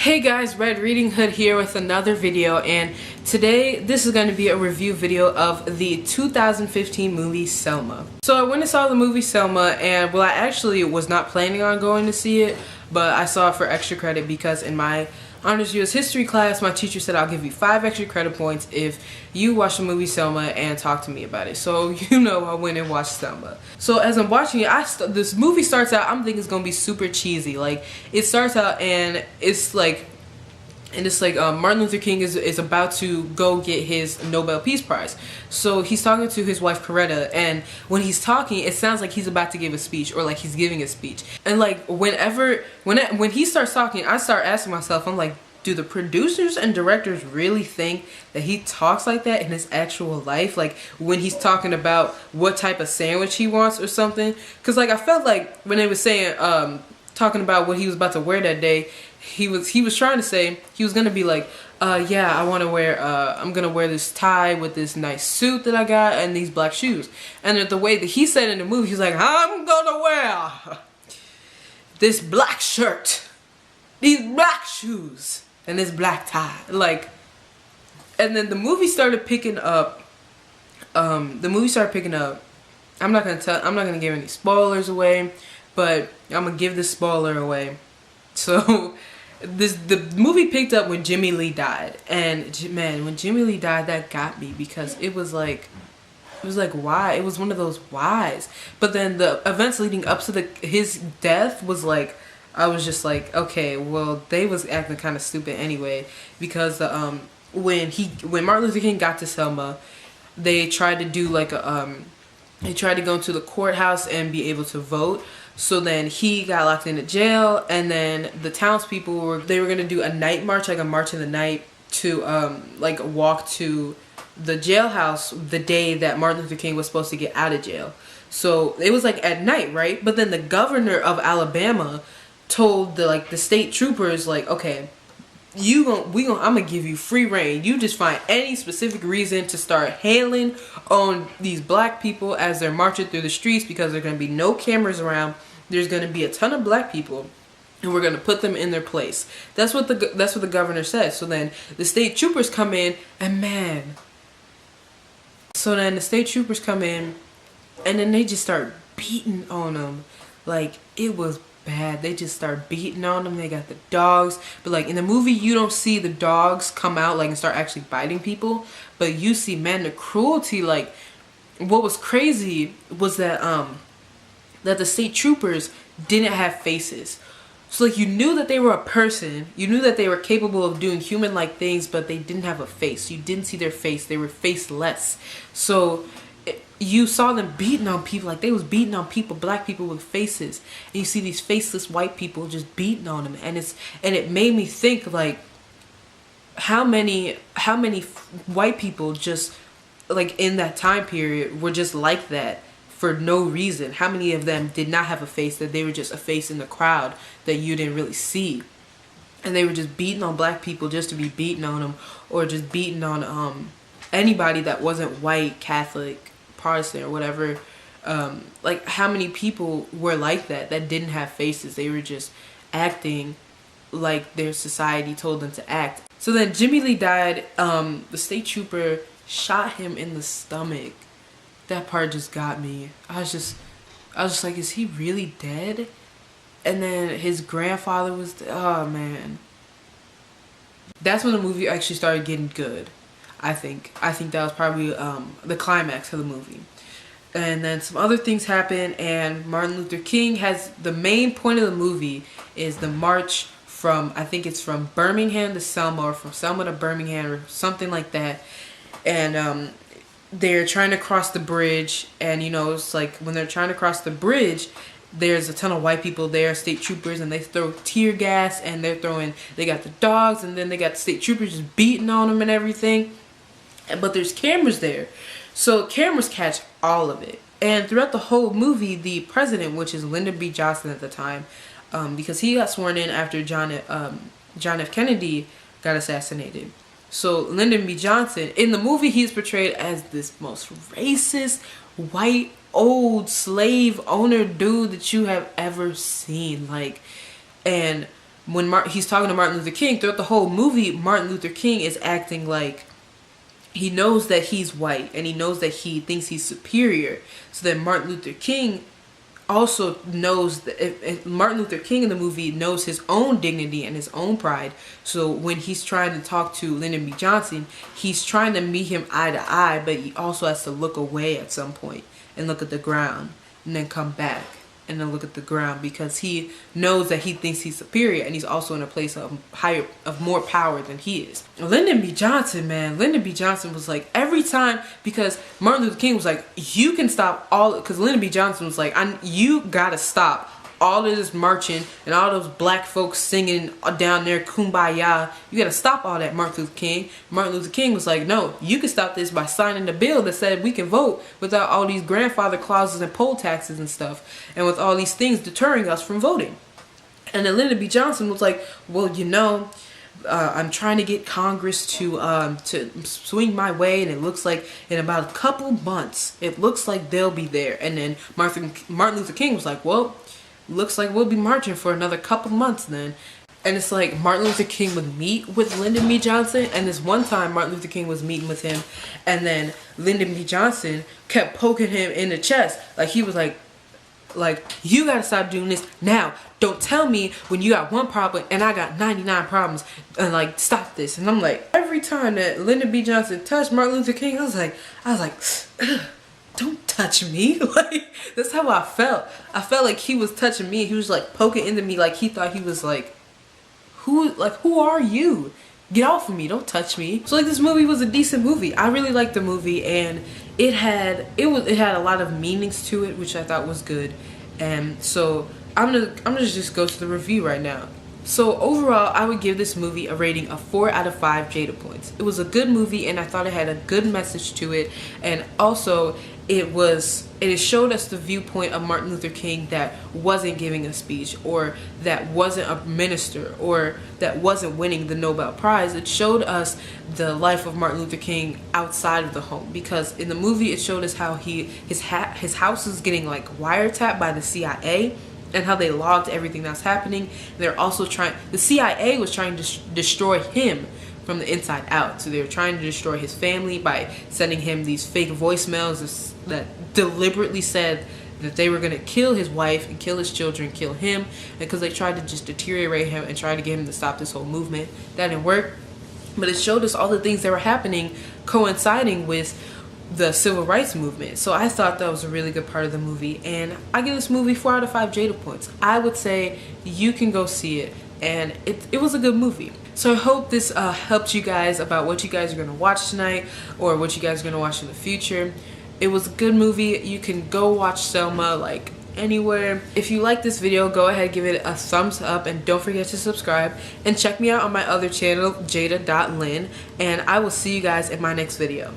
Hey guys, Red Reading Hood here with another video, and today this is going to be a review video of the 2015 movie Selma. So I went and saw the movie Selma, and well, I actually was not planning on going to see it, but I saw it for extra credit because in my honors US history class, my teacher said I'll give you 5 extra credit points if you watch the movie Selma and talk to me about it. So I went and watched Selma. So as I'm watching it, this movie starts out, I'm thinking it's gonna be super cheesy. Like, it starts out and it's like Martin Luther King is about to go get his Nobel Peace Prize. So he's talking to his wife Coretta, and when he's talking, it sounds like he's about to give a speech or like he's giving a speech. And like when he starts talking, I start asking myself, I'm like, do the producers and directors really think that he talks like that in his actual life? Like when he's talking about what type of sandwich he wants or something? Because like I felt like when they were saying talking about what he was about to wear that day, he was trying to say he was gonna be like, yeah, I want to wear I'm gonna wear this tie with this nice suit that I got and these black shoes. And the way that he said in the movie, he's like, I'm gonna wear this black shirt, these black shoes, and this black tie. Like, and then the movie started picking up. I'm not gonna give any spoilers away, but I'm gonna give this spoiler away. So the movie picked up when Jimmy Lee died, and man, when Jimmy Lee died, that got me because it was like why? It was one of those whys. But then the events leading up to his death was like, I was just like, okay, well, they was acting kind of stupid anyway, because when Martin Luther King got to Selma, they tried to do like they tried to go into the courthouse and be able to vote. So then he got locked into jail, and then the townspeople were gonna do a night march, like a march in the night, to like walk to the jailhouse the day that Martin Luther King was supposed to get out of jail. So it was like at night, right? But then the governor of Alabama told the state troopers, like, okay, I'm gonna give you free reign. You just find any specific reason to start hailing on these black people as they're marching through the streets, because there's gonna be no cameras around. There's gonna be a ton of black people, and we're gonna put them in their place. That's what the governor said. So then the state troopers come in, and man. So then the state troopers come in, and then they just start beating on them. Like, it was bad. They just start beating on them. They got the dogs, but like in the movie you don't see the dogs come out like and start actually biting people, but you see, man, the cruelty. Like, what was crazy was that that the state troopers didn't have faces. So like, you knew that they were a person, you knew that they were capable of doing human-like things, but they didn't have a face. You didn't see their face. They were faceless. So you saw them beating on people, like they was beating on people, black people with faces, and you see these faceless white people just beating on them, and it made me think, like, how many white people just like in that time period were just like that for no reason. How many of them did not have a face, that they were just a face in the crowd that you didn't really see, and they were just beating on black people just to be beating on them, or just beating on anybody that wasn't white, Catholic, Protestant, or whatever. Like, how many people were like that didn't have faces? They were just acting like their society told them to act. So then Jimmy Lee died. The state trooper shot him in the stomach. That part just got me. I was just like, is he really dead? And then his grandfather was oh man. That's when the movie actually started getting good. I think that was probably the climax of the movie. And then some other things happen, and Martin Luther King has, the main point of the movie is the march from, I think it's from Birmingham to Selma, or from Selma to Birmingham, or something like that. And they're trying to cross the bridge, and it's like when they're trying to cross the bridge, there's a ton of white people there, state troopers, and they throw tear gas, and they got the dogs, and then they got the state troopers just beating on them and everything. But there's cameras there, so cameras catch all of it. And throughout the whole movie, the president, which is Lyndon B. Johnson at the time, because he got sworn in after John F. Kennedy got assassinated. So Lyndon B. Johnson, in the movie, he's portrayed as this most racist, white, old slave owner dude that you have ever seen. Like, and when he's talking to Martin Luther King, throughout the whole movie, Martin Luther King is acting like he knows that he's white and he knows that he thinks he's superior. So then Martin Luther King also knows that if Martin Luther King in the movie knows his own dignity and his own pride. So when he's trying to talk to Lyndon B. Johnson, he's trying to meet him eye to eye, but he also has to look away at some point and look at the ground and then come back and then look at the ground, because he knows that he thinks he's superior and he's also in a place of more power than he is. Lyndon B. Johnson, man, Lyndon B. Johnson was like, every time, because Martin Luther King was like, you can stop all, because Lyndon B. Johnson was like, you gotta stop all of this marching and all those black folks singing down there kumbaya. You gotta stop all that, Martin Luther King. Martin Luther King was like, no, you can stop this by signing the bill that said we can vote without all these grandfather clauses and poll taxes and stuff, and with all these things deterring us from voting. And then Lyndon B. Johnson was like, well, you know, I'm trying to get Congress to swing my way, and it looks like in about a couple months, it looks like they'll be there. And then Martin Luther King was like, well, looks like we'll be marching for another couple months then. And it's like Martin Luther King would meet with Lyndon B. Johnson, and this one time Martin Luther King was meeting with him, and then Lyndon B. Johnson kept poking him in the chest. Like he was like, you gotta stop doing this now. Don't tell me when you got one problem and I got 99 problems, and like, stop this. And I'm like, every time that Lyndon B. Johnson touched Martin Luther King, I was like, ugh, don't touch me. Like, that's how I felt. I felt like he was touching me. He was like poking into me, like he thought he was like, who are you? Get off of me, don't touch me. So like, this movie was a decent movie. I really liked the movie, and it had a lot of meanings to it, which I thought was good. And so I'm gonna just go to the review right now. So overall, I would give this movie a rating of 4 out of 5 Jada points. It was a good movie, and I thought it had a good message to it, and also it showed us the viewpoint of Martin Luther King that wasn't giving a speech, or that wasn't a minister, or that wasn't winning the Nobel Prize. It showed us the life of Martin Luther King outside of the home, because in the movie it showed us how his house is getting like wiretapped by the CIA, and how they logged everything that's happening. They're also the CIA was trying to destroy him from the inside out. So they were trying to destroy his family by sending him these fake voicemails that deliberately said that they were going to kill his wife and kill his children, kill him, because they tried to just deteriorate him and try to get him to stop this whole movement. That didn't work. But it showed us all the things that were happening coinciding with the civil rights movement. So I thought that was a really good part of the movie, and I give this movie 4 out of 5 Jada points. I would say you can go see it, and it was a good movie. So I hope this helped you guys about what you guys are going to watch tonight, or what you guys are going to watch in the future. It was a good movie. You can go watch Selma like anywhere. If you like this video, go ahead, give it a thumbs up, and don't forget to subscribe, and check me out on my other channel, jadah.lynn, and I will see you guys in my next video.